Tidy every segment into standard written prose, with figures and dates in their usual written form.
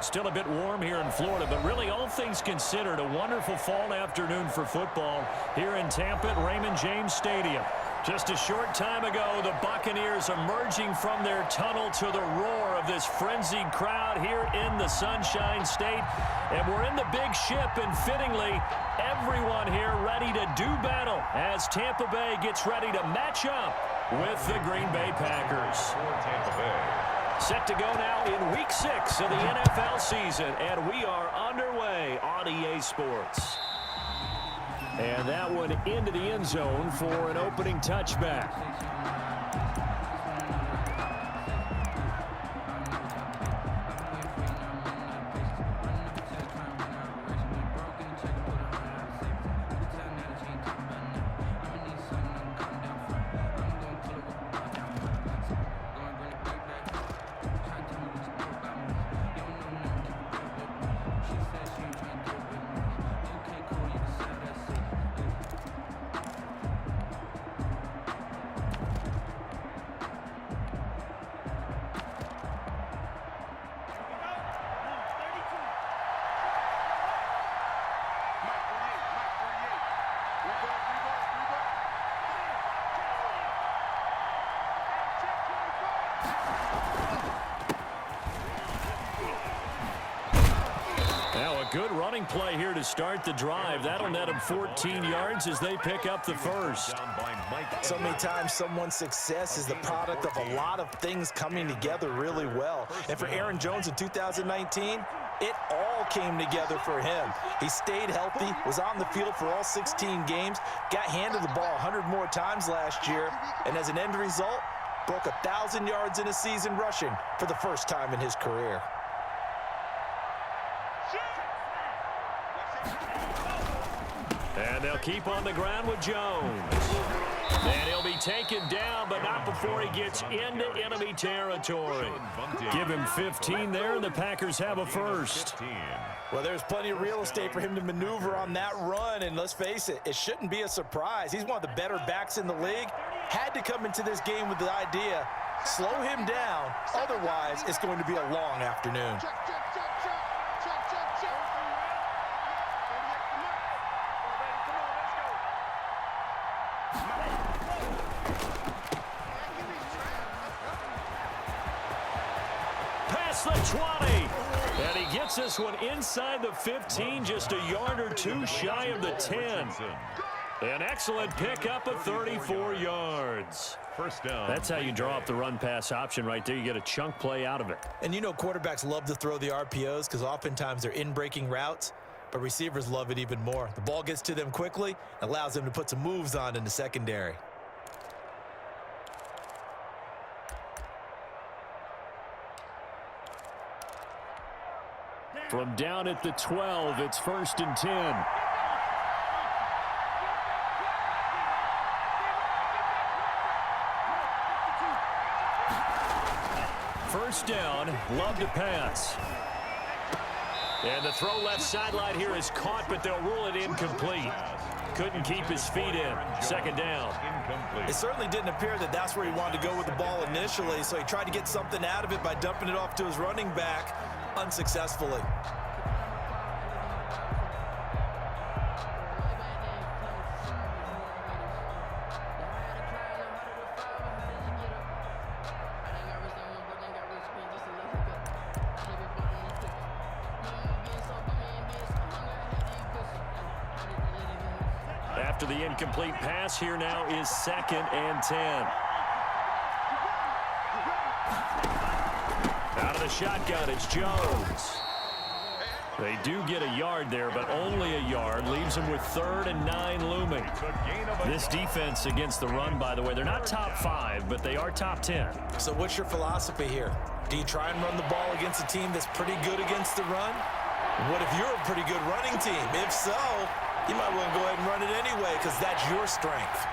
Still a bit warm here in Florida, but really all things considered, a wonderful fall afternoon for football here in Tampa at Raymond James Stadium. Just a short time ago, the Buccaneers emerging from their tunnel to the roar of this frenzied crowd here in the Sunshine State. And we're in the big ship, and fittingly, everyone here ready to do battle as Tampa Bay gets ready to match up with the Green Bay Packers. Set to go now in Week 6 of the NFL season, and we are underway on EA Sports. And that one into the end zone for an opening touchback. Good running play here to start the drive. That'll net them 14 yards as they pick up the first. So many times someone's success is the product of a lot of things coming together really well. And for Aaron Jones in 2019, it all came together for him. He stayed healthy, was on the field for all 16 games, got handed the ball 100 more times last year, and as an end result, broke 1,000 yards in a season rushing for the first time in his career. And they'll keep on the ground with Jones. And he'll be taken down, but not before he gets into enemy territory. Give him 15 there, and the Packers have a first. Well, there's plenty of real estate for him to maneuver on that run, and let's face it, it shouldn't be a surprise. He's one of the better backs in the league. Had to come into this game with the idea, slow him down, otherwise it's going to be a long afternoon. The 20, and he gets this one inside the 15, just a yard or two shy of the 10. An excellent pickup of 34 yards. First down. That's how you draw up the run-pass option right there. You get a chunk play out of it. And you know quarterbacks love to throw the RPOs because oftentimes they're in-breaking routes, but receivers love it even more. The ball gets to them quickly, allows them to put some moves on in the secondary. From down at the 12, it's 1st and 10. First down, Love to pass. And the throw left sideline here is caught, but they'll rule it incomplete. Couldn't keep his feet in. Second down. It certainly didn't appear that that's where he wanted to go with the ball initially, so he tried to get something out of it by dumping it off to his running back unsuccessfully. After the incomplete pass, here now is 2nd and 10. Out of the shotgun, it's Jones. They do get a yard there, but only a yard. Leaves them with 3rd and 9 looming. This defense against the run, by the way, they're not top 5, but they are top 10. So what's your philosophy here? Do you try and run the ball against a team that's pretty good against the run? What if you're a pretty good running team? If so, you might want to go ahead and run it anyway because that's your strength.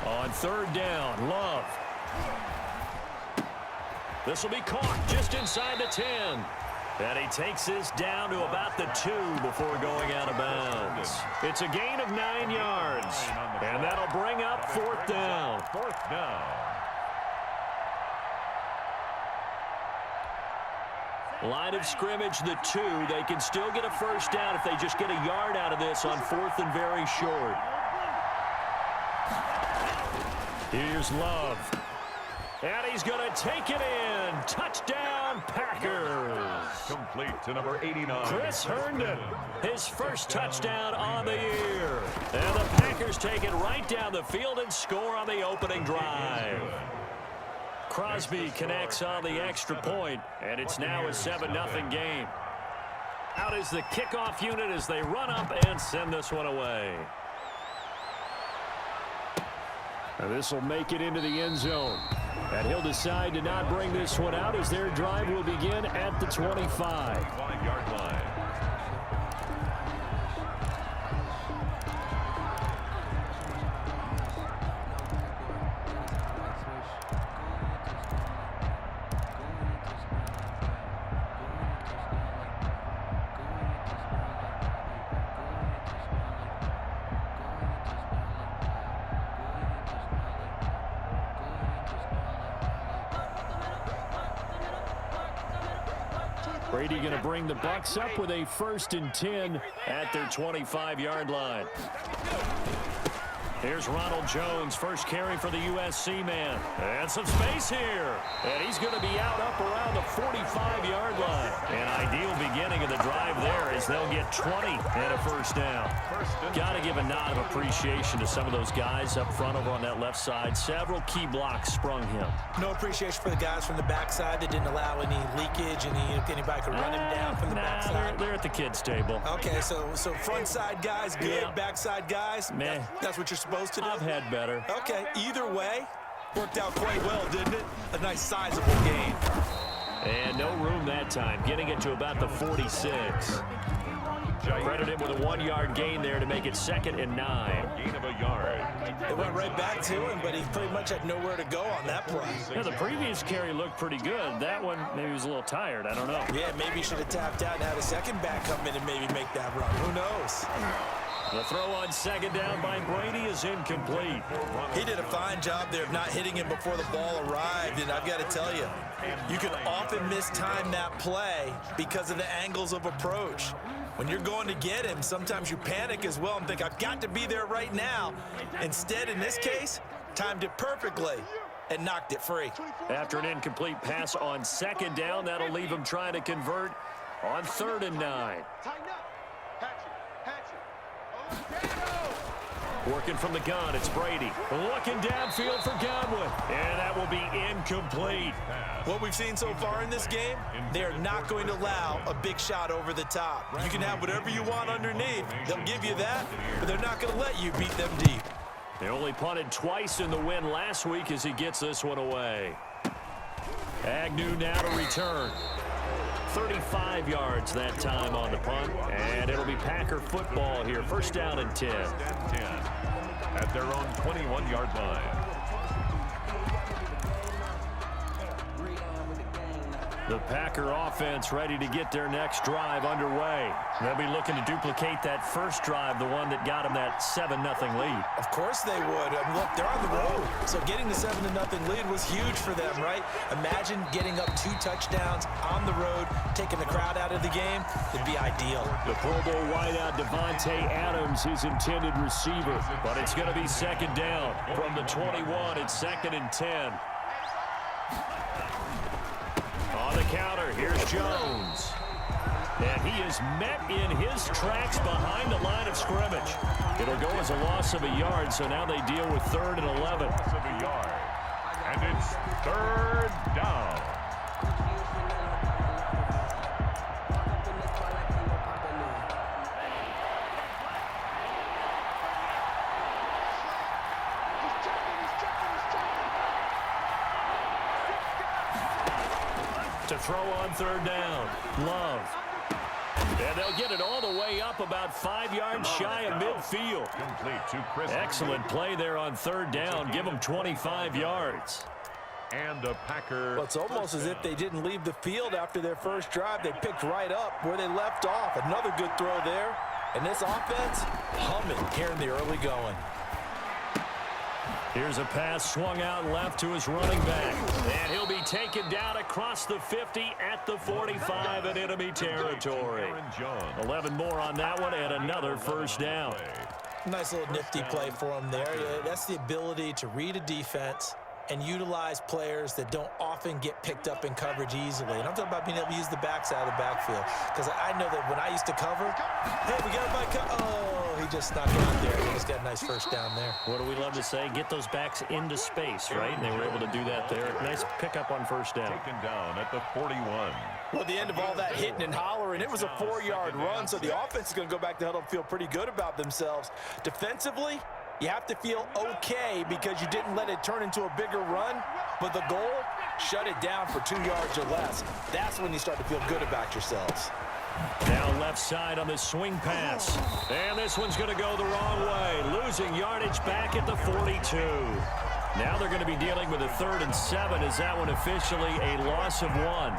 On 3rd down, Love. This will be caught just inside the 10. And he takes this down to about the 2 before going out of bounds. points. It's a gain of 9 yards. And that'll bring up 4th down. 4th down. Line of scrimmage, the 2. They can still get a first down if they just get a yard out of this on 4th and very short. Here's Love. And he's going to take it in. Touchdown, Packers. Complete to number 89. Chris Herndon, his first touchdown on the year. And the Packers take it right down the field and score on the opening drive. Crosby connects on the extra point, and it's now a 7-0 game. Out is the kickoff unit as they run up and send this one away. And this will make it into the end zone. And he'll decide to not bring this one out as their drive will begin at the 25. 5-yard line. Brady going to bring the Bucs up with a 1st and 10 at their 25-yard line. Here's Ronald Jones, first carry for the USC man. And some space here. And he's going to be out up around the 45-yard line. An ideal beginning of the drive there as they'll get 20 and a first down. Got to give a nod of appreciation to some of those guys up front over on that left side. Several key blocks sprung him. No appreciation for the guys from the backside that didn't allow any leakage, anybody could run him down from the backside. They're at the kids' table. Okay, so front side guys good, Yeah. backside guys, Meh. that's what you're supposed to do? I've had better. Okay, either way, worked out quite well, didn't it? A nice sizable gain. And no room that time, getting it to about the 46. Credit him with a 1-yard gain there to make it 2nd and 9. Gain of a yard. They went right back to him, but he pretty much had nowhere to go on that play. Yeah, the previous carry looked pretty good. That one, maybe he was a little tired. I don't know. Yeah, maybe he should have tapped out and had a second back come in and maybe make that run. Who knows? The throw on 2nd down by Brady is incomplete. He did a fine job there of not hitting him before the ball arrived, and I've got to tell you, you can often mistime that play because of the angles of approach. When you're going to get him, sometimes you panic as well and think, I've got to be there right now. Instead, in this case, timed it perfectly and knocked it free. After an incomplete pass on 2nd down, that'll leave him trying to convert on 3rd and 9. Working from the gun, it's Brady. Looking downfield for Godwin. And that will be incomplete. What we've seen so far in this game, they are not going to allow a big shot over the top. You can have whatever you want underneath. They'll give you that, but they're not going to let you beat them deep. They only punted twice in the win last week as he gets this one away. Agnew now to return. 35 yards that time on the punt, and it'll be Packer football here. 1st down and 10. 10 at their own 21-yard line. The Packer offense ready to get their next drive underway. They'll be looking to duplicate that first drive, the one that got them that 7-0 lead. Of course they would. I mean, look, they're on the road, so getting the 7-0 lead was huge for them, right? Imagine getting up 2 touchdowns on the road, taking the crowd out of the game. It'd be ideal. The Pro Bowl wideout Devontae Adams, his intended receiver, but it's going to be 2nd down from the 21. It's 2nd and 10. On the counter, here's Jones. And he is met in his tracks behind the line of scrimmage. It'll go as a loss of a yard, so now they deal with 3rd and 11. Loss of a yard. And it's 3rd down. To throw on 3rd down. Love. And they'll get it all the way up about 5 yards shy of midfield. Complete to Chris. Excellent play there on 3rd down. Give them 25 yards. And a Packer. Well, it's almost as if they didn't leave the field after their first drive. They picked right up where they left off. Another good throw there. And this offense, humming here in the early going. Here's a pass swung out left to his running back. And he'll be taken down across the 50 at the 45 in enemy territory. 11 more on that one and another first down. Nice little nifty play for him there. That's the ability to read a defense and utilize players that don't often get picked up in coverage easily. And I'm talking about being able to use the backside of the backfield. Because I know that when I used to cover, hey, we got my oh, he just snuck out there. He just got a nice first down there. What do we love to say? Get those backs into space, right? And they were able to do that there. Nice pickup on first down. Taken down at the 41. Well, at the end of all that hitting and hollering, it was a 4-yard run, so the offense is going to go back to huddle and feel pretty good about themselves. Defensively, you have to feel okay because you didn't let it turn into a bigger run, but the goal, shut it down for 2 yards or less. That's when you start to feel good about yourselves. Now left side on the swing pass. And this one's going to go the wrong way, losing yardage back at the 42. Now they're going to be dealing with a 3rd and 7. Is that one officially a loss of 1?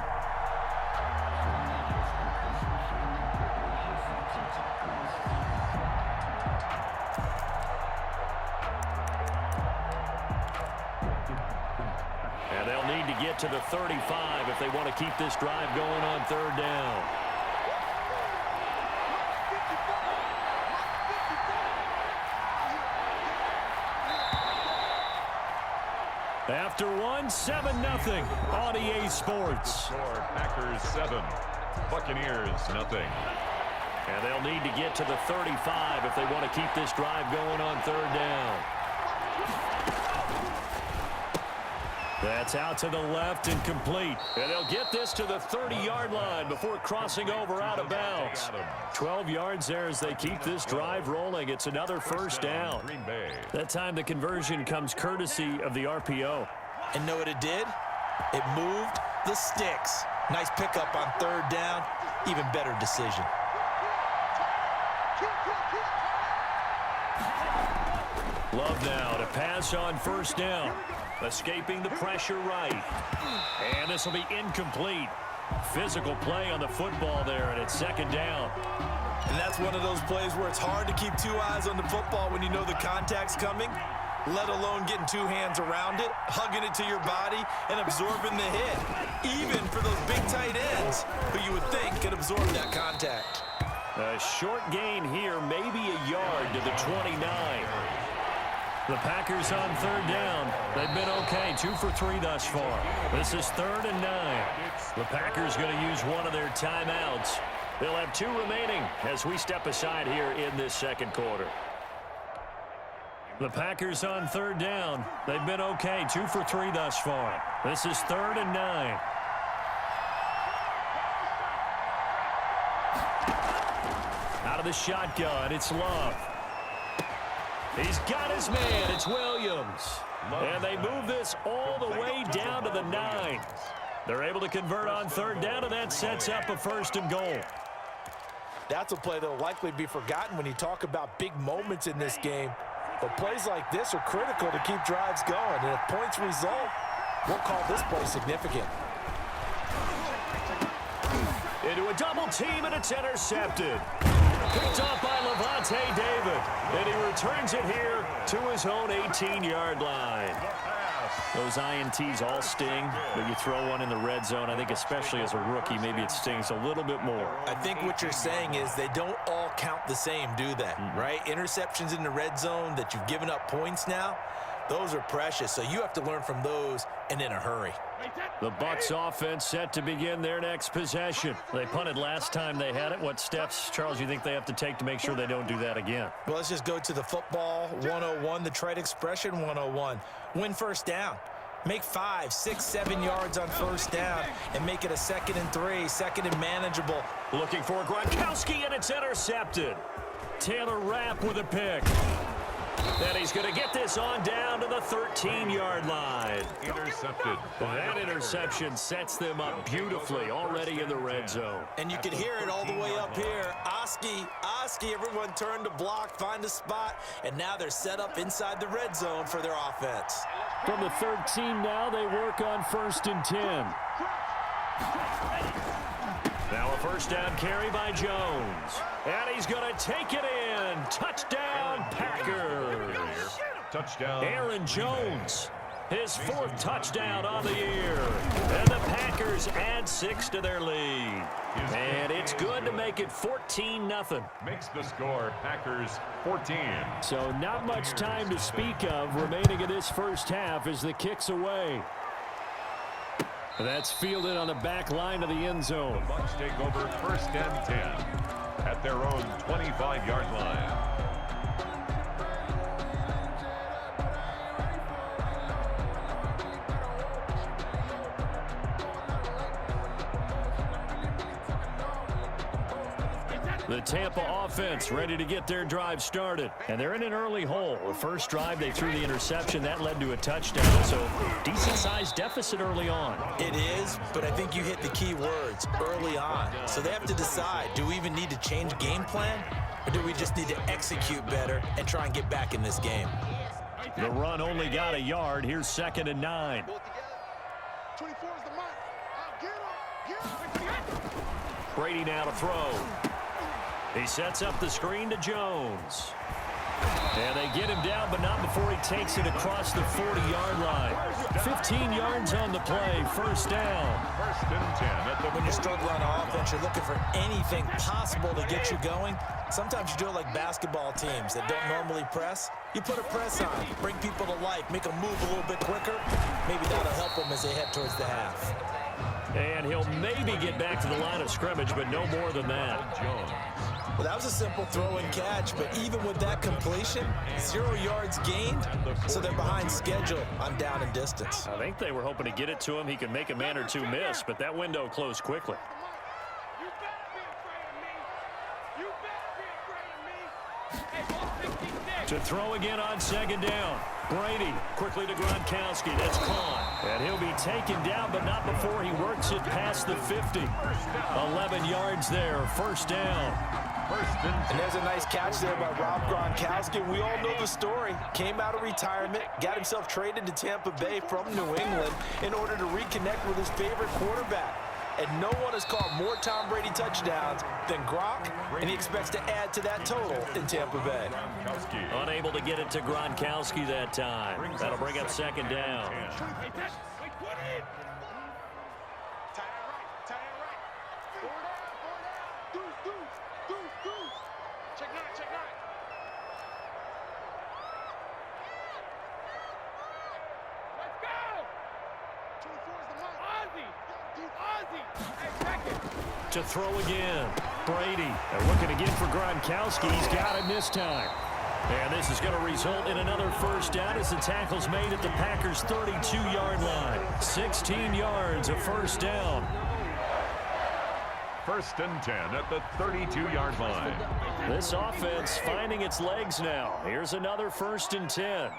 Get to the 35 if they want to keep this drive going on 3rd down. After one, 7-0 on EA Sports. Packers 7, Buccaneers 0. And they'll need to get to the 35 if they want to keep this drive going on 3rd down. That's out to the left and complete. And they'll get this to the 30-yard line before crossing over out of bounds. 12 yards there as they keep this drive rolling. It's another first down. That time the conversion comes courtesy of the RPO. And know what it did? It moved the sticks. Nice pickup on 3rd down. Even better decision. Love now to pass on 1st down. Escaping the pressure right. And this will be incomplete. Physical play on the football there, and it's 2nd down. And that's one of those plays where it's hard to keep 2 eyes on the football when you know the contact's coming, let alone getting 2 hands around it, hugging it to your body, and absorbing the hit. Even for those big tight ends who you would think could absorb that contact. A short gain here, maybe a yard to the 29. The Packers on 3rd down. They've been okay, 2 for 3 thus far. This is 3rd and 9. The Packers going to use one of their timeouts. They'll have 2 remaining as we step aside here in this 2nd quarter. The Packers on 3rd down. They've been okay, 2 for 3 thus far. This is 3rd and 9. Out of the shotgun, it's Love. He's got his man. It's Williams. And they move this all the way down to the 9. They're able to convert on 3rd down, and that sets up a 1st and goal. That's a play that will likely be forgotten when you talk about big moments in this game. But plays like this are critical to keep drives going. And if points result, we'll call this play significant. Into a double team, and it's intercepted. Picked off by Levante David. And he returns it here to his own 18-yard line. Those INTs all sting, but you throw one in the red zone, I think especially as a rookie, maybe it stings a little bit more. I think what you're saying is they don't all count the same, do they? Right? Interceptions in the red zone that you've given up points now, those are precious. So you have to learn from those and in a hurry. The Bucs offense set to begin their next possession. They punted last time they had it. What steps, Charles, you think they have to take to make sure they don't do that again? Well, let's just go to the football 101, the trade expression 101. Win 1st down. Make 5, 6, 7 yards on 1st down and make it a 2nd and 3, 2nd and manageable. Looking for Gronkowski, and it's intercepted. Taylor Rapp with a pick. And he's going to get this on down to the 13-yard line. Intercepted. That interception sets them up beautifully already in the red zone. And you can hear it all the way up here. Oski, everyone turn to block, find a spot, and now they're set up inside the red zone for their offense. From the 13 now, they work on 1st and 10. Now a first down carry by Jones. And he's going to take it in. Touchdown, Packers. Touchdown. Aaron Jones, his 4th touchdown on the year. And the Packers add 6 to their lead. And it's good to make it 14-0. Makes the score Packers 14. So not much time to speak of remaining in this first half as the kick's away. That's fielded on the back line of the end zone. The Bucs take over first and 10 at their own 25-yard line. The Tampa offense ready to get their drive started. And they're in an early hole. The first drive, they threw the interception. That led to a touchdown. So decent-sized deficit early on. It is, but I think you hit the key words, early on. So they have to decide, do we even need to change game plan? Or do we just need to execute better and try and get back in this game? The run only got a yard. Here's 2nd and 9. 24 is the mark. Get him. Brady now to throw. He sets up the screen to Jones. And they get him down, but not before he takes it across the 40-yard line. 15 yards on the play, first down. First and 10. When you're struggling on offense, you're looking for anything possible to get you going. Sometimes you do it like basketball teams that don't normally press. You put a press on, bring people to life, make them move a little bit quicker. Maybe that'll help them as they head towards the half. And he'll maybe get back to the line of scrimmage, but no more than that. Jones. Well, that was a simple throw and catch, but even with that completion, 0 yards gained, so they're behind schedule on down and distance. I think they were hoping to get it to him. He could make a man or two miss, but that window closed quickly. You better be afraid of me. You better be afraid of me. Hey, 56. To throw again on 2nd down. Brady quickly to Gronkowski. That's caught. And he'll be taken down, but not before he works it past the 50. 11 yards there, first down. And there's a nice catch there by Rob Gronkowski. We all know the story. Came out of retirement, got himself traded to Tampa Bay from New England in order to reconnect with his favorite quarterback. And no one has caught more Tom Brady touchdowns than Gronk, and he expects to add to that total in Tampa Bay. Unable to get it to Gronkowski that time. That'll bring up 2nd down. To throw again. Brady. And looking again for Gronkowski. He's got him this time. And this is going to result in another first down as the tackle's made at the Packers' 32-yard line. 16 yards, a first down. First and 10 at the 32-yard line. This offense finding its legs now. Here's another 1st and 10.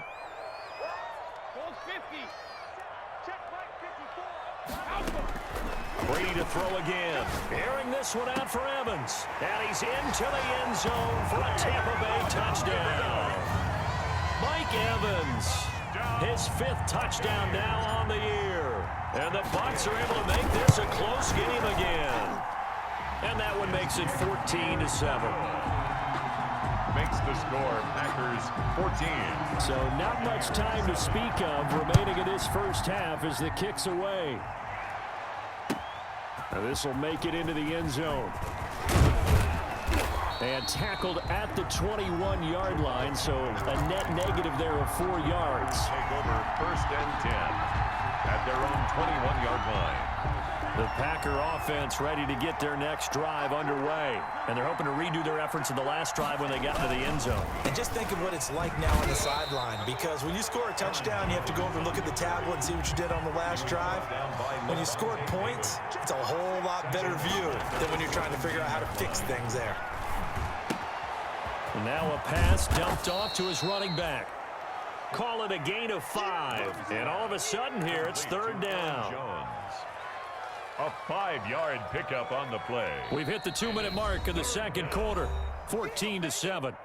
Brady to throw again. Airing this one out for Evans. And he's into the end zone for a Tampa Bay touchdown. Mike Evans, his 5th touchdown now on the year. And the Bucs are able to make this a close game again. And that one makes it 14-7. Makes the score Packers 14. So not much time to speak of remaining in this first half as the kick's away. Now this will make it into the end zone. And tackled at the 21-yard line, so a net negative there of 4 yards. Take over first and 10 at their own 21-yard line. The Packer offense ready to get their next drive underway. And they're hoping to redo their efforts in the last drive when they got into the end zone. And just think of what it's like now on the sideline, because when you score a touchdown, you have to go over and look at the tablet and see what you did on the last drive. When you scored points, it's a whole lot better view than when you're trying to figure out how to fix things there. And now a pass dumped off to his running back. Call it a gain of 5. And all of a sudden here, it's 3rd down. A 5-yard pickup on the play. We've hit the 2-minute mark of the second quarter. 14-7.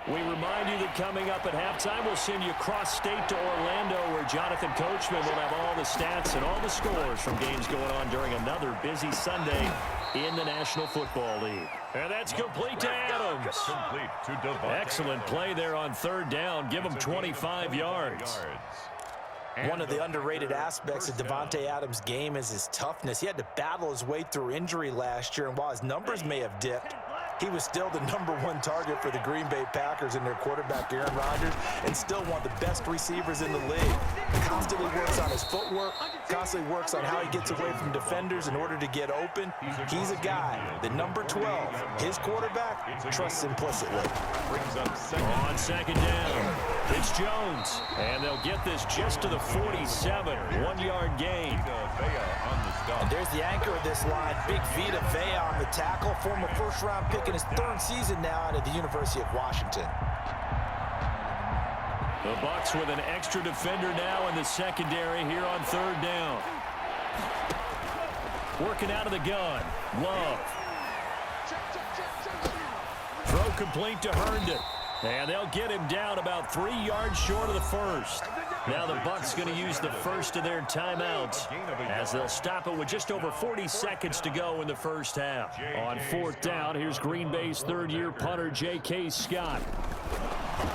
We remind you that coming up at halftime, we'll send you cross-state to Orlando, where Jonathan Coachman will have all the stats and all the scores from games going on during another busy Sunday in the National Football League. And that's complete to Adams. Complete to Devontae. Excellent play there on third down. Give him 25 yards. One of the underrated aspects of Devontae Adams' game is his toughness. He had to battle his way through injury last year, and while his numbers may have dipped, he was still the #1 target for the Green Bay Packers and their quarterback, Aaron Rodgers, and still one of the best receivers in the league. Constantly works on his footwork, constantly works on how he gets away from defenders in order to get open. He's a guy, the number 12, his quarterback, trusts implicitly. On second down, it's Jones, and they'll get this just to the 47, 1-yard gain. And there's the anchor of this line, Big Vita Vea on the tackle, former first-round pick in his 3rd season now out of the University of Washington. The Bucs with an extra defender now in the secondary here on third down. Working out of the gun, Love. Throw complete to Herndon. And they'll get him down about 3 yards short of the first. Now the Bucs going to use the first of their timeouts as they'll stop it with just over 40 seconds to go in the first half. On 4th down, here's Green Bay's 3rd-year punter, J.K. Scott.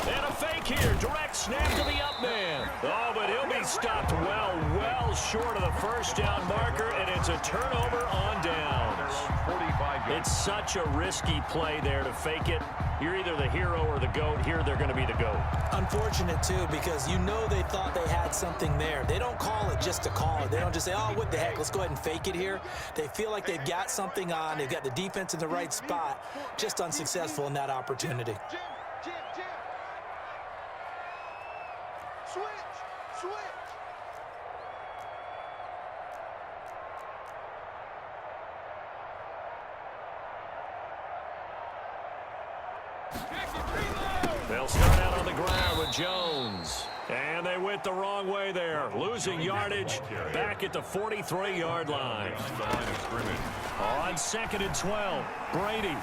And a fake here. Direct snap to the up man. Oh, but he'll be stopped well short of the first down marker, and it's a turnover on downs. It's such a risky play there to fake it. You're either the hero or the GOAT. Here they're going to be the GOAT. Unfortunate, too, because you know they thought they had something there. They don't call it just to call it. They don't just say, oh, what the heck, let's go ahead and fake it here. They feel like they've got something on. They've got the defense in the right spot. Just unsuccessful in that opportunity. Jim. Switch. They'll start out on the ground with Jones. And they went the wrong way there. Losing yardage back at the 43-yard line. On 2nd and 12, Brady.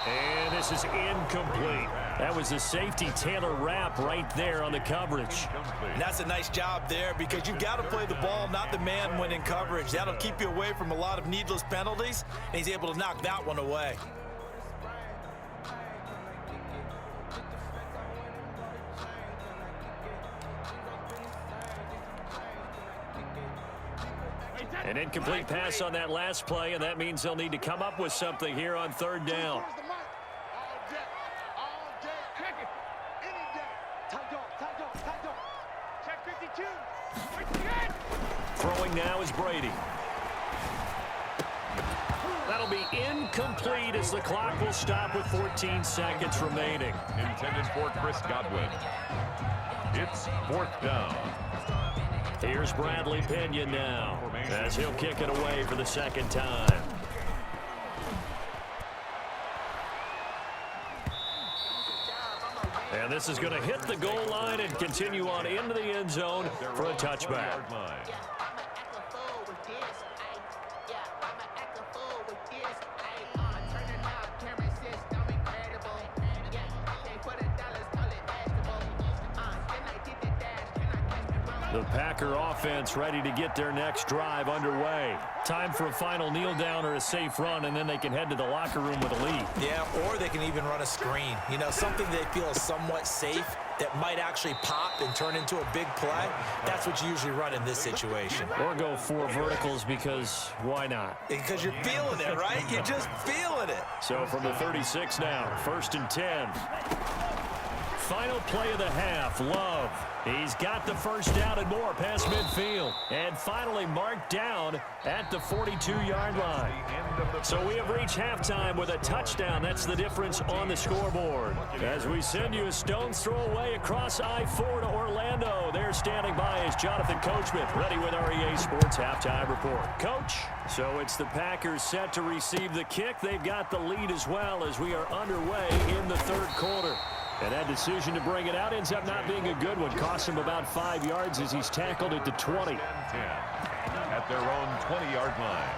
And this is incomplete. That was the safety Taylor Rapp right there on the coverage. And that's a nice job there because you've got to play the ball, not the man when in coverage. That'll keep you away from a lot of needless penalties, and he's able to knock that one away. An incomplete pass on that last play, and that means they'll need to come up with something here on 3rd down. Throwing now is Brady. That'll be incomplete as the clock will stop with 14 seconds remaining. Intended for Chris Godwin. It's 4th down. Here's Bradley Pinion now as he'll kick it away for the 2nd time. And this is going to hit the goal line and continue on into the end zone for a touchback. The Packer offense ready to get their next drive underway. Time for a final kneel down or a safe run, and then they can head to the locker room with a lead. Yeah, or they can even run a screen. You know, something they feel is somewhat safe that might actually pop and turn into a big play. That's what you usually run in this situation. Or go 4 verticals because why not? Because you're feeling it, right? You're just feeling it. So from the 36 now, 1st and 10. Final play of the half, Love. He's got the first down and more past midfield. And finally marked down at the 42-yard line. So we have reached halftime with a touchdown. That's the difference on the scoreboard. As we send you a stone's throw away across I-4 to Orlando. There standing by is Jonathan Coachman, ready with our EA Sports Halftime Report. Coach, so it's the Packers set to receive the kick. They've got the lead as well as we are underway in the 3rd quarter. And that decision to bring it out ends up not being a good one. Costs him about 5 yards as he's tackled at the 20. 10 at their own 20-yard line.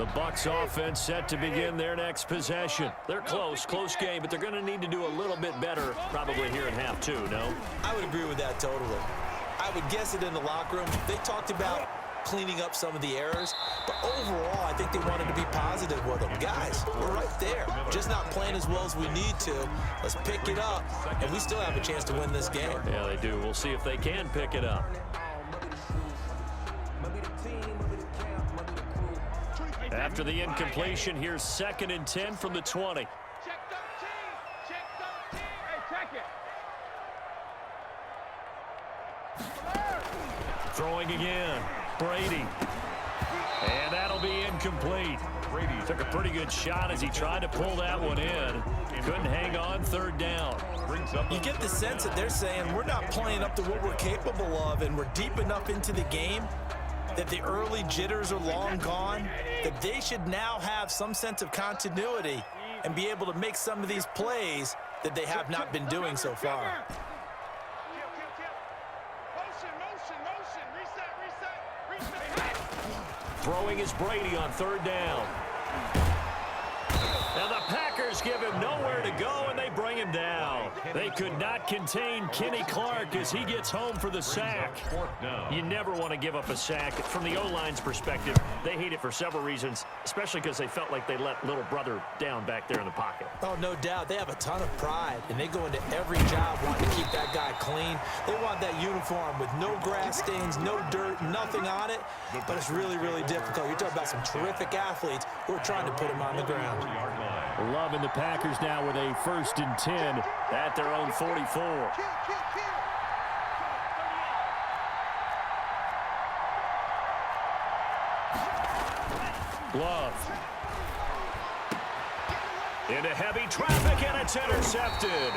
The Bucs offense set to begin their next possession. They're close game, but they're going to need to do a little bit better probably here in half two, no? I would agree with that totally. I would guess it in the locker room. They talked about cleaning up some of the errors, but overall, I think they wanted to be positive with them. Guys, we're right there. Just not playing as well as we need to. Let's pick it up, and we still have a chance to win this game. Yeah, they do. We'll see if they can pick it up. After the incompletion, here's 2nd and 10 from the 20. Check 13. Check 13. Hey, check it. Throwing again. Brady. And that'll be incomplete. Brady took a pretty good shot as he tried to pull that one in. Couldn't hang on 3rd down. You get the sense that they're saying we're not playing up to what we're capable of, and we're deep enough into the game that the early jitters are long gone, that they should now have some sense of continuity and be able to make some of these plays that they have not been doing so far. Throwing is Brady on 3rd down. Now the Packers give him nowhere to go, and they bring him down. They could not contain Kenny Clark as he gets home for the sack. You never want to give up a sack. From the O-line's perspective, they hate it for several reasons, especially because they felt like they let little brother down back there in the pocket. Oh, no doubt. They have a ton of pride, and they go into every job wanting to keep that guy clean. They want that uniform with no grass stains, no dirt, nothing on it, but it's really, really difficult. You're talking about some terrific athletes who are trying to put him on the ground. Loving the Packers now with a 1st and 10 at their own 44. Glove. Into heavy traffic, and it's intercepted.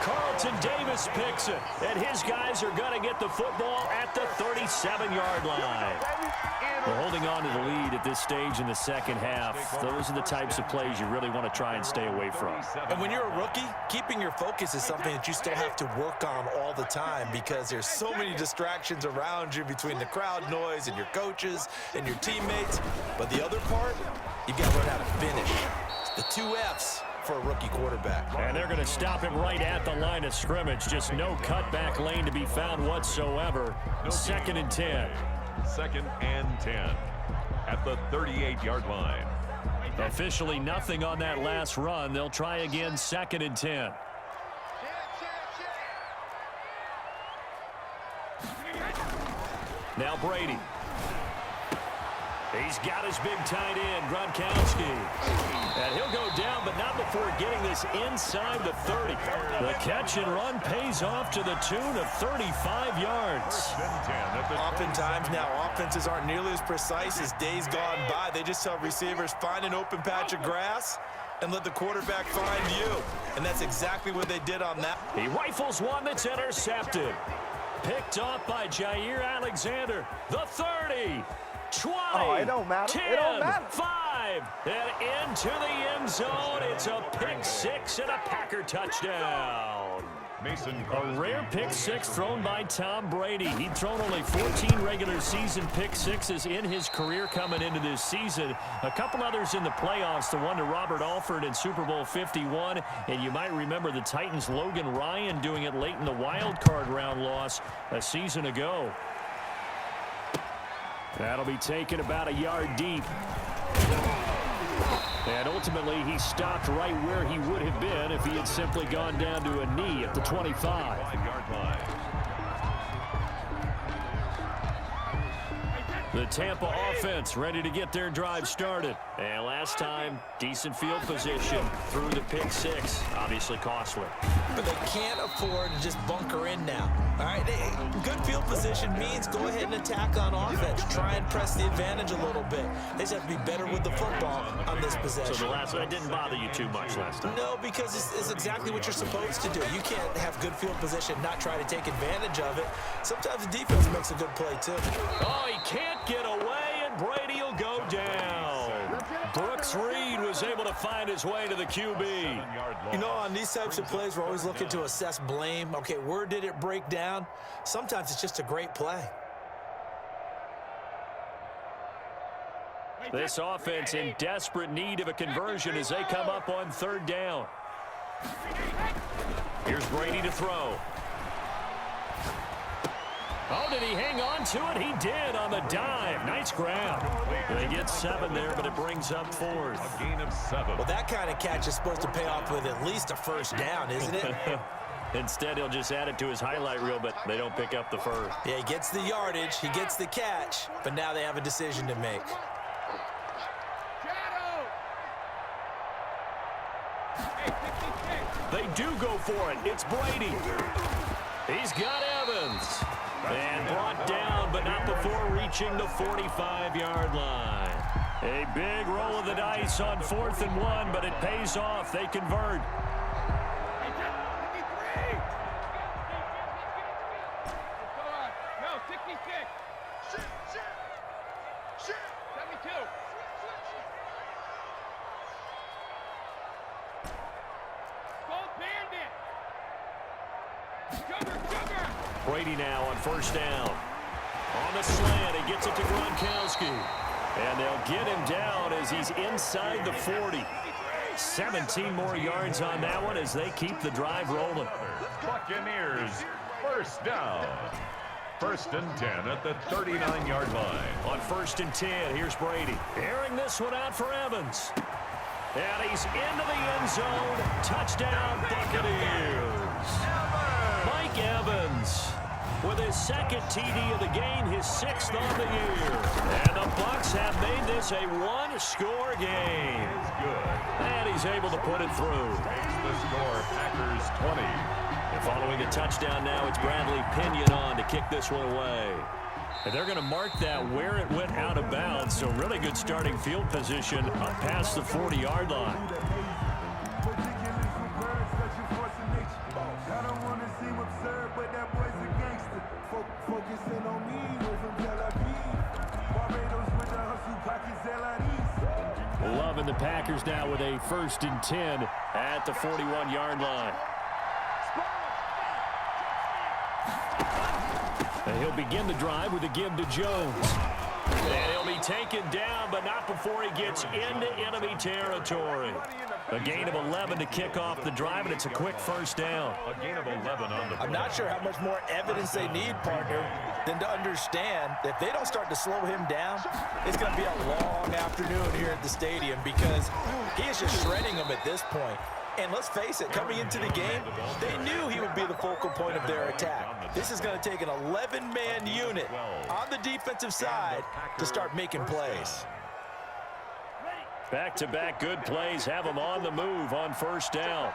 Carlton Davis picks it, and his guys are going to get the football at the 37-yard line. Well, holding on to the lead at this stage in the second half, those are the types of plays you really want to try and stay away from. And when you're a rookie, keeping your focus is something that you still have to work on all the time because there's so many distractions around you between the crowd noise and your coaches and your teammates. But the other part, you've got to learn how to finish. The 2 F's for a rookie quarterback. And they're going to stop him right at the line of scrimmage. Just no cutback lane to be found whatsoever. 2nd and 10. 2nd and 10 at the 38-yard line. Officially nothing on that last run. They'll try again 2nd and 10. Now Brady. He's got his big tight end, Gronkowski. And he'll go down, but not before getting this inside the 30. The catch and run pays off to the tune of 35 yards. Oftentimes now, offenses aren't nearly as precise as days gone by. They just tell receivers, find an open patch of grass and let the quarterback find you. And that's exactly what they did on that. He rifles one that's intercepted. Picked off by Jair Alexander. The 30. 20, it don't matter. 10, It don't matter. 5, and into the end zone. It's a pick 6 and a Packer touchdown. A rare pick 6 thrown by Tom Brady. He'd thrown only 14 regular season pick 6s in his career coming into this season. A couple others in the playoffs, the one to Robert Alford in Super Bowl 51. And you might remember the Titans' Logan Ryan doing it late in the wild card round loss a season ago. That'll be taken about a yard deep. And ultimately, he stopped right where he would have been if he had simply gone down to a knee at the 25. The Tampa offense ready to get their drive started. And last time, decent field position through the pick 6. Obviously costly. But they can't afford to just bunker in now. All right, good field position means go ahead and attack on offense. Try and press the advantage a little bit. They just have to be better with the football on this possession. So the last one didn't bother you too much last time? No, because it's exactly what you're supposed to do. You can't have good field position, not try to take advantage of it. Sometimes the defense makes a good play, too. Oh, he can't get away, and Brady will go down. Brooks Reed was able to find his way to the QB. You know, on these types of plays, we're always looking to assess blame. Okay, where did it break down? Sometimes it's just a great play. This offense in desperate need of a conversion as they come up on third down. Here's Brady to throw. Oh, did he hang on to it? He did on the dive. Nice grab. They get 7 there, but it brings up 4th. A gain of 7. Well, that kind of catch is supposed to pay off with at least a first down, isn't it? Instead, he'll just add it to his highlight reel, but they don't pick up the first. Yeah, he gets the yardage, he gets the catch, but now they have a decision to make. They do go for it. It's Brady. He's got Evans. And brought down, but not before reaching the 45-yard line. A big roll of the dice on 4th and 1, but it pays off. They convert. No, 66. 72. Gold bandit. Jugger. Brady now on first down. On the slant, he gets it to Gronkowski. And they'll get him down as he's inside the 40. 17 more yards on that one as they keep the drive rolling. Buccaneers, first down. 1st and 10 at the 39-yard line. On 1st and 10, here's Brady. Airing this one out for Evans. And he's into the end zone. Touchdown, Buccaneers. Mike Evans with his 2nd TD of the game, his 6th on the year. And the Bucs have made this a one-score game. And he's able to put it through. Makes the score Packers 20. And following a touchdown now, it's Bradley Pinion on to kick this one away. And they're going to mark that where it went out of bounds. So really good starting field position up past the 40-yard line. Loving the Packers now with a 1st and 10 at the 41-yard line. And he'll begin the drive with a give to Jones. And he'll be taken down, but not before he gets into enemy territory. A gain of 11 to kick off the drive, and it's a quick first down. A gain of 11 on the play. I'm not sure how much more evidence they need, partner, than to understand that if they don't start to slow him down, it's going to be a long afternoon here at the stadium because he is just shredding them at this point. And let's face it, coming into the game, they knew he would be the focal point of their attack. This is going to take an 11-man unit on the defensive side to start making plays. Back-to-back good plays have them on the move on first down.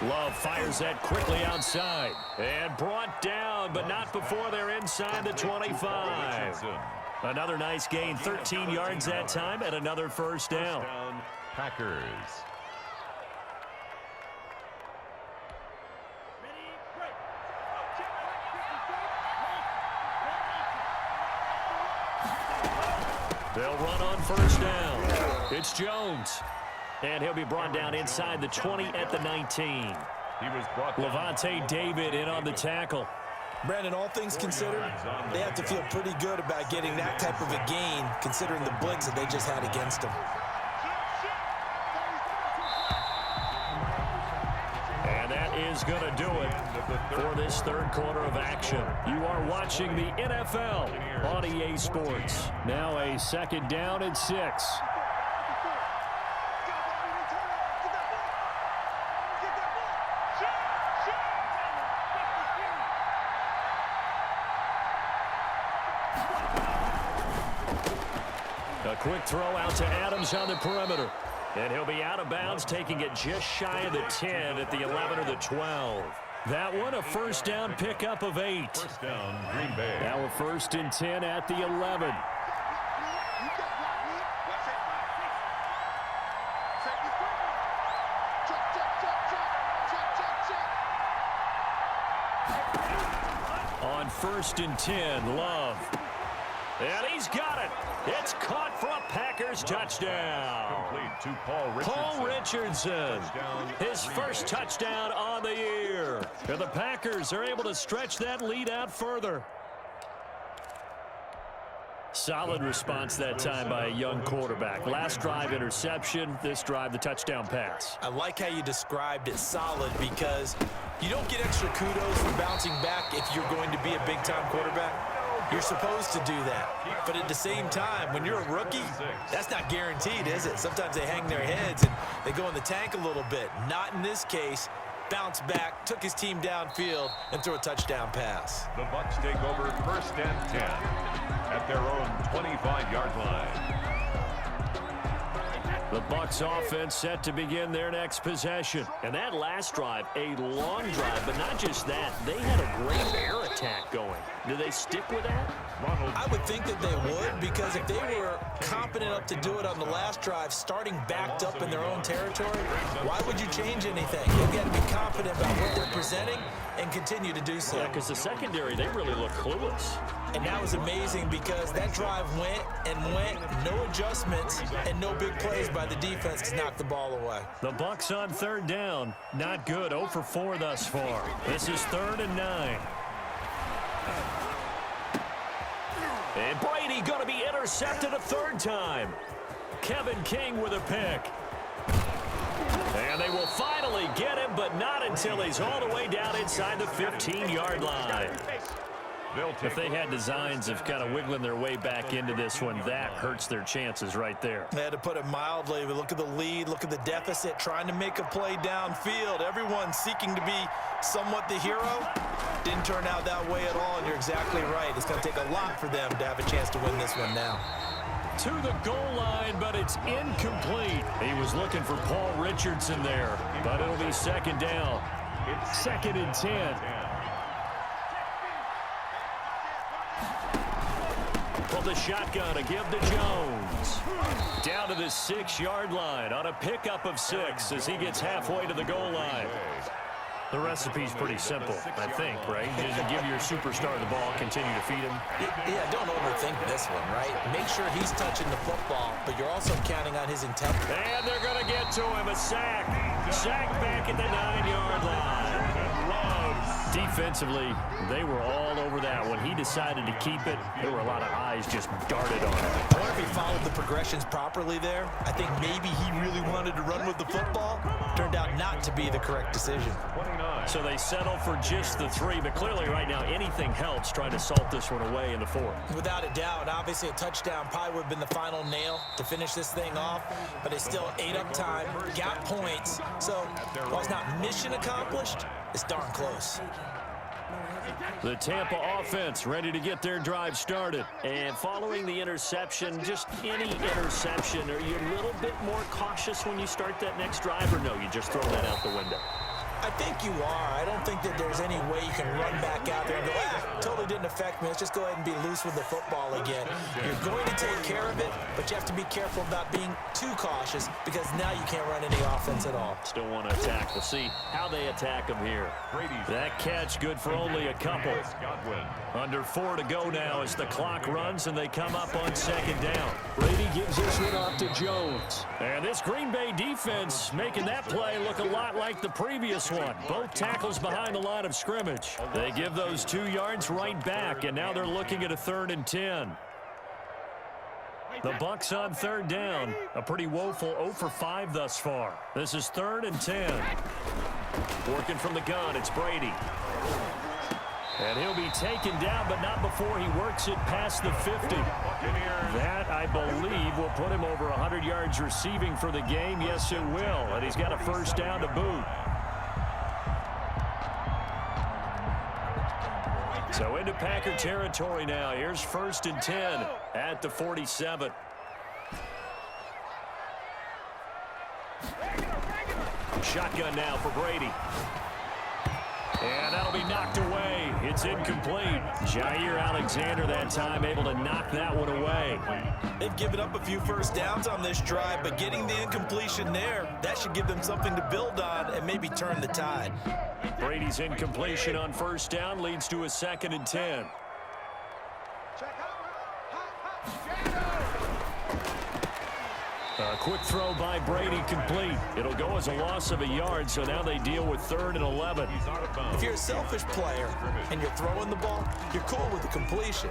Love fires that quickly outside. And brought down, but not before they're inside the 25. Another nice gain, 13 yards that time, and another first down. Packers. They'll run on first down. It's Jones. And he'll be brought down inside the 20 at the 19. He was brought down. Levante David in on the tackle. Brandon, all things considered, they have to feel pretty good about getting that type of a gain considering the blitz that they just had against them. And that is going to do it for this third quarter of action. You are watching the NFL on EA Sports. Now a 2nd down and 6. A quick throw out to Adams on the perimeter. And he'll be out of bounds, taking it just shy of the 10 at the 11 or the 12. That one, a first down pickup of 8. First down, Green Bay. Now a 1st and 10 at the 11. On 1st and 10, Love. And he's got it. It's caught for a Packers touchdown. Complete to Paul Richardson. Paul Richardson, Touchdown. his first touchdown on the year. And the Packers are able to stretch that lead out further. Solid response that time by a young quarterback. Last drive, interception. This drive, the touchdown pass. I like how you described it, solid, because you don't get extra kudos for bouncing back if you're going to be a big-time quarterback. You're supposed to do that. But at the same time, when you're a rookie, that's not guaranteed, is it? Sometimes they hang their heads and they go in the tank a little bit. Not in this case. Bounced back, took his team downfield, and threw a touchdown pass. The Bucs take over 1st and 10 at their own 25-yard line. The Bucs offense set to begin their next possession. And that last drive, a long drive, but not just that. They had a great air attack going. Do they stick with that? I would think that they would, because if they were competent enough to do it on the last drive, starting backed up in their own territory, why would you change anything? You've got to be confident about what they're presenting and continue to do so. Yeah, because the secondary, they really look clueless. And that was amazing because that drive went and went, no adjustments, and no big plays by the defense to knock the ball away. The Bucs on 3rd down. Not good. 0 for 4 thus far. This is 3rd and 9. And Brady going to be intercepted a 3rd time. Kevin King with a pick. And they will finally get him, but not until he's all the way down inside the 15-yard line. If they had designs of kind of wiggling their way back into this one, that hurts their chances right there. They had to put it mildly, but look at the lead, look at the deficit, trying to make a play downfield. Everyone seeking to be somewhat the hero. Didn't turn out that way at all, and you're exactly right. It's going to take a lot for them to have a chance to win this one now. To the goal line, but it's incomplete. He was looking for Paul Richardson there, but it'll be 2nd down. 2nd and 10. From the shotgun, a give to Jones. Down to the 6-yard line on a pickup of 6 as he gets halfway to the goal line. The recipe's pretty simple, I think, right? You just give your superstar the ball, continue to feed him. Yeah, don't overthink this one, right? Make sure he's touching the football, but you're also counting on his integrity. And they're going to get to him, a sack. Sack back at the 9-yard line. Defensively, they were all over that. When he decided to keep it, there were a lot of eyes just darted on him. I wonder if he followed the progressions properly there. I think maybe he really wanted to run with the football. Turned out not to be the correct decision. So they settle for just the 3, but clearly right now anything helps trying to salt this one away in the 4th. Without a doubt, obviously a touchdown probably would have been the final nail to finish this thing off, but they still ate up time, got points. So while it's not mission accomplished, it's darn close. The Tampa offense ready to get their drive started. And following the interception, just any interception, are you a little bit more cautious when you start that next drive, or no, you just throw that out the window? I think you are. I don't think that there's any way you can run back out there and go, totally didn't affect me. Let's just go ahead and be loose with the football again. You're going to take care of it, but you have to be careful about being too cautious because now you can't run any offense at all. Still want to attack. We'll see how they attack him here. That catch good for only a couple. Under 4 to go now as the clock runs and they come up on 2nd down. Brady gives this one off to Jones. And this Green Bay defense making that play look a lot like the previous one. Both tackles behind the line of scrimmage. They give those 2 yards right back, and now they're looking at a 3rd and 10. The Bucs on 3rd down. A pretty woeful 0 for 5 thus far. This is 3rd and 10. Working from the gun, it's Brady. And he'll be taken down, but not before he works it past the 50. That, I believe, will put him over 100 yards receiving for the game. Yes, it will. And he's got a 1st down to boot. So into Packer territory now. Here's 1st and 10 at the 47. Shotgun now for Brady. And that'll be knocked away. It's incomplete. Jair Alexander that time able to knock that one away. They've given up a few 1st downs on this drive, but getting the incompletion there, that should give them something to build on and maybe turn the tide. Brady's incompletion on 1st down leads to a 2nd and 10. A quick throw by Brady, complete. It'll go as a loss of a yard, so now they deal with 3rd and 11. If you're a selfish player and you're throwing the ball, you're cool with the completion.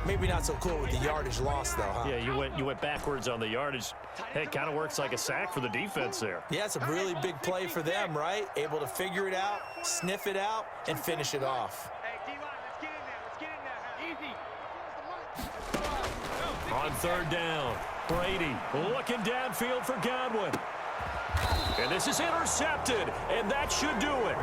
Maybe not so cool with the yardage loss, though, huh? Yeah, you went backwards on the yardage. Hey, it kind of works like a sack for the defense there. Yeah, it's a really big play for them, right? Able to figure it out, sniff it out, and finish it off. Hey, D-line, let's get in there. Let's get in there. Easy. On 3rd down, Brady looking downfield for Godwin. And this is intercepted, and that should do it.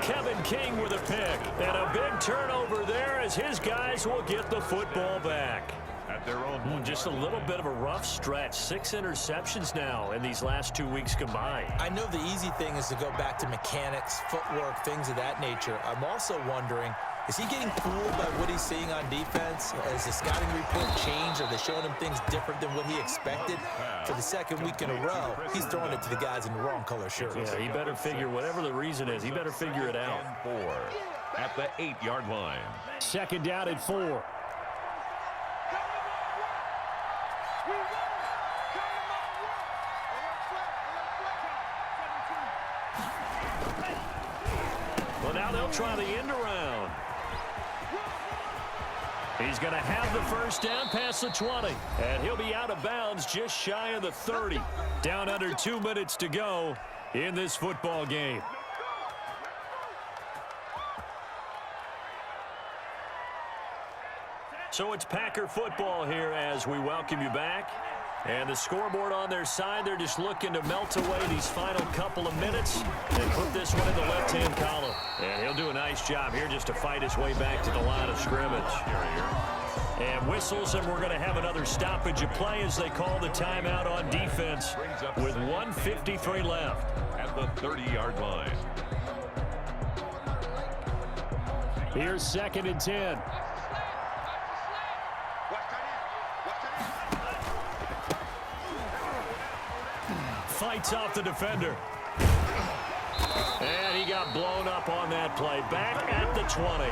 Kevin King with a pick, and a big turnover there as his guys will get the football back. At their own Just a little bit of a rough stretch. 6 interceptions now in these last 2 weeks combined. I know the easy thing is to go back to mechanics, footwork, things of that nature. I'm also wondering, is he getting fooled by what he's seeing on defense? Has the scouting report changed? Are they showing him things different than what he expected? For the 2nd week in a row, he's throwing it to the guys in the wrong color shirts. Yeah, he better figure, whatever the reason is, he better figure it out. 4 at the 8-yard line. 2nd down at 4. Well, now they'll try the end around. He's going to have the 1st down past the 20. And he'll be out of bounds just shy of the 30. Down under 2 minutes to go in this football game. So it's Packer football here as we welcome you back. And the scoreboard on their side, they're just looking to melt away these final couple of minutes and put this one in the left-hand column. And he'll do a nice job here just to fight his way back to the line of scrimmage. And whistles, and we're going to have another stoppage of play as they call the timeout on defense with 1:53 left. At the 30-yard line. Here's 2nd and 10. Fights off the defender. And he got blown up on that play. Back at the 20.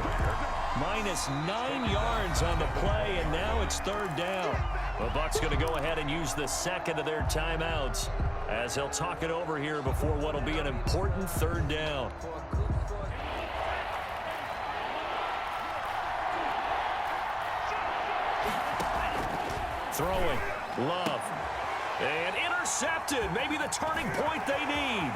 Minus 9 yards on the play, and now it's 3rd down. The Bucs going to go ahead and use the 2nd of their timeouts as he'll talk it over here before what will be an important 3rd down. Throwing. Love. And intercepted. Maybe the turning point they need.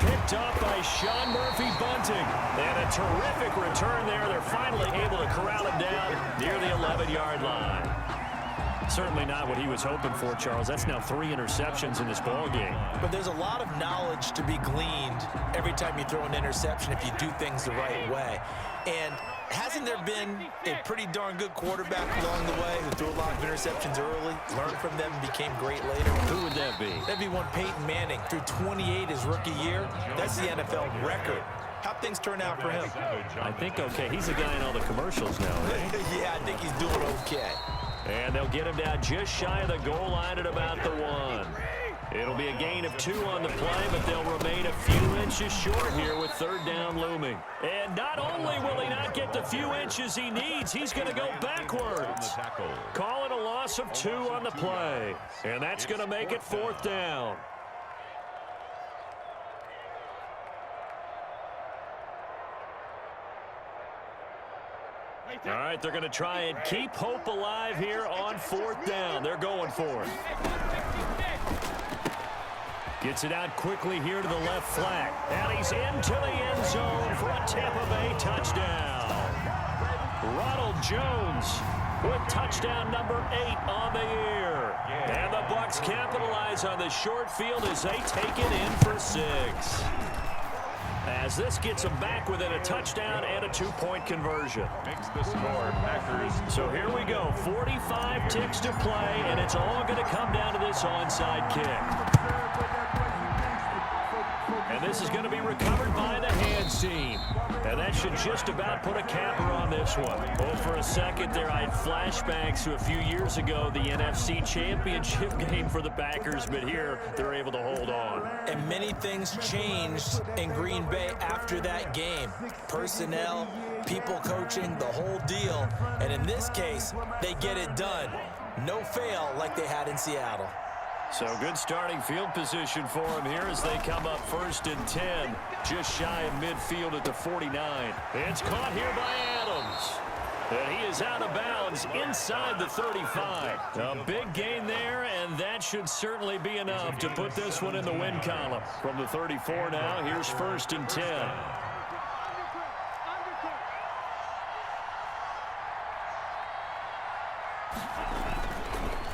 Picked up by Sean Murphy-Bunting. And a terrific return there. They're finally able to corral him down near the 11-yard line. Certainly not what he was hoping for, Charles. That's now 3 interceptions in this ball game. But there's a lot of knowledge to be gleaned every time you throw an interception if you do things the right way. And hasn't there been a pretty darn good quarterback along the way who threw a lot of interceptions early, learned from them, and became great later? Who would that be? That'd be one Peyton Manning. Threw 28 his rookie year. That's the NFL record. How'd things turn out for him? I think okay. He's a guy in all the commercials now, eh? Yeah, I think he's doing okay. And they'll get him down just shy of the goal line at about the 1. It'll be a gain of 2 on the play, but they'll remain a few inches short here with 3rd down looming. And not only will he not get the few inches he needs, he's going to go backwards. Call it a loss of 2 on the play. And that's going to make it 4th down. All right, they're going to try and keep hope alive here on 4th down. They're going for it. Gets it out quickly here to the left flat. And he's into the end zone for a Tampa Bay touchdown. Ronald Jones with touchdown number 8 on the year. And the Bucs capitalize on the short field as they take it in for 6. As this gets them back within a touchdown and a 2-point conversion. Makes the score, Packers. So here we go, 45 ticks to play, and it's all going to come down to this onside kick. And this is going to be recovered by the hands team. And that should just about put a capper on this one. Oh, for a second there, I had flashbacks to a few years ago, the NFC Championship game for the Packers, but here they're able to hold on. And many things changed in Green Bay after that game. Personnel, people coaching, the whole deal. And in this case, they get it done. No fail like they had in Seattle. So good starting field position for him here as they come up 1st and 10, just shy of midfield at the 49. It's caught here by Adams. And he is out of bounds inside the 35. A big gain there, and that should certainly be enough to put this one in the win column. From the 34 now, here's 1st and 10.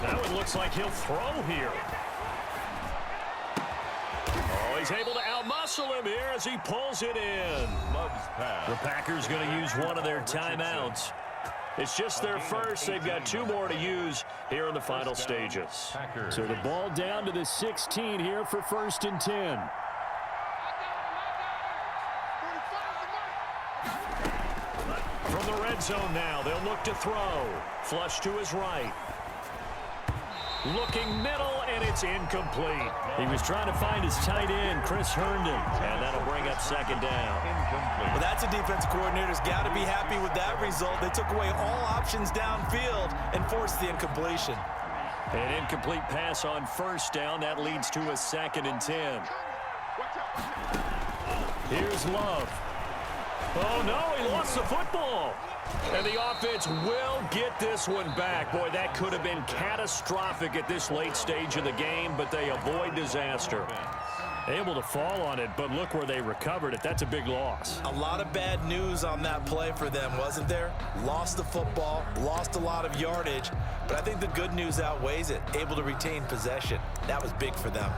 That one looks like he'll throw here. Oh, he's able to outmuscle him here as he pulls it in. The Packers going to use one of their timeouts. It's just their first. They've got 2 more to use here in the final stages. So the ball down to the 16 here for 1st and 10. From the red zone now, they'll look to throw. Flush to his right. Looking middle, and it's incomplete. He was trying to find his tight end, Chris Herndon, and that'll bring up 2nd down. Well, that's a defensive coordinator's got to be happy with that result. They took away all options downfield and forced the incompletion. An incomplete pass on 1st down. That leads to a 2nd and 10. Here's Love. Oh, no, he lost the football. And the offense will get this one back. Boy, that could have been catastrophic at this late stage of the game, but they avoid disaster. Able to fall on it, but look where they recovered it. That's a big loss. A lot of bad news on that play for them, wasn't there? Lost the football, lost a lot of yardage, but I think the good news outweighs it. Able to retain possession. That was big for them.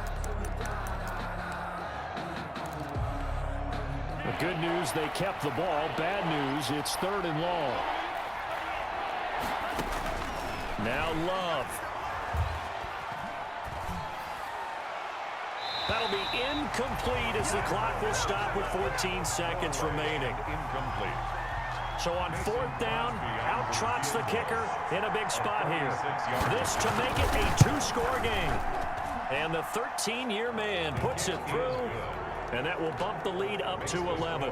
The good news, they kept the ball. Bad news, it's 3rd and long. Now Love. That'll be incomplete as the clock will stop with 14 seconds remaining. Incomplete. So on 4th down, out trots the kicker in a big spot here. This to make it a 2-score game. And the 13-year man puts it through. And that will bump the lead up to 11.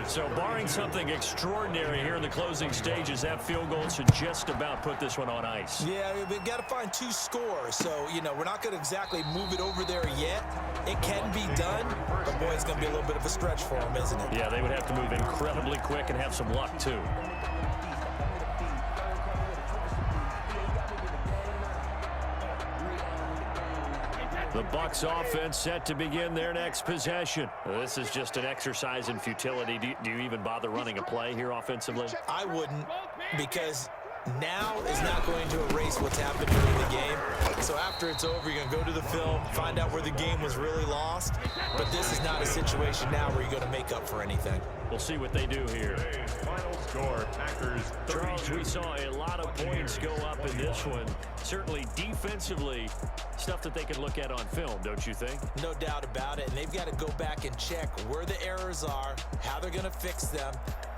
So barring something extraordinary here in the closing stages, that field goal should just about put this one on ice. Yeah, we've got to find 2 scores. So, you know, we're not going to exactly move it over there yet. It can be done, but boy, it's going to be a little bit of a stretch for them, isn't it? Yeah, they would have to move incredibly quick and have some luck, too. The Bucs offense set to begin their next possession. This is just an exercise in futility. Do you even bother running a play here offensively? I wouldn't, because now is not going to erase what's happened during the game. So after it's over, you're going to go to the film, find out where the game was really lost. But this is not a situation now where you're going to make up for anything. We'll see what they do here. Final score, Packers 32. Charles, we saw a lot of points go up in this one. Certainly defensively, stuff that they can look at on film, don't you think? No doubt about it. And they've got to go back and check where the errors are, how they're going to fix them,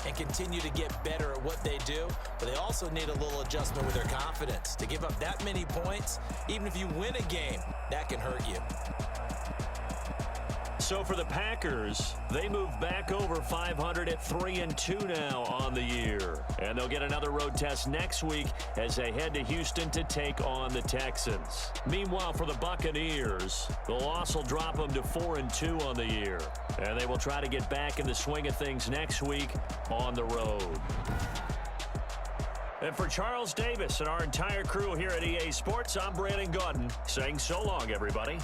and continue to get better at what they do. But they also need a little adjustment with their confidence. To give up that many points, even if you win a game, that can hurt you. So for the Packers, they move back over 500 at 3-2 now on the year. And they'll get another road test next week as they head to Houston to take on the Texans. Meanwhile, for the Buccaneers, the loss will drop them to 4-2 on the year. And they will try to get back in the swing of things next week on the road. And for Charles Davis and our entire crew here at EA Sports, I'm Brandon Gaudin saying so long, everybody.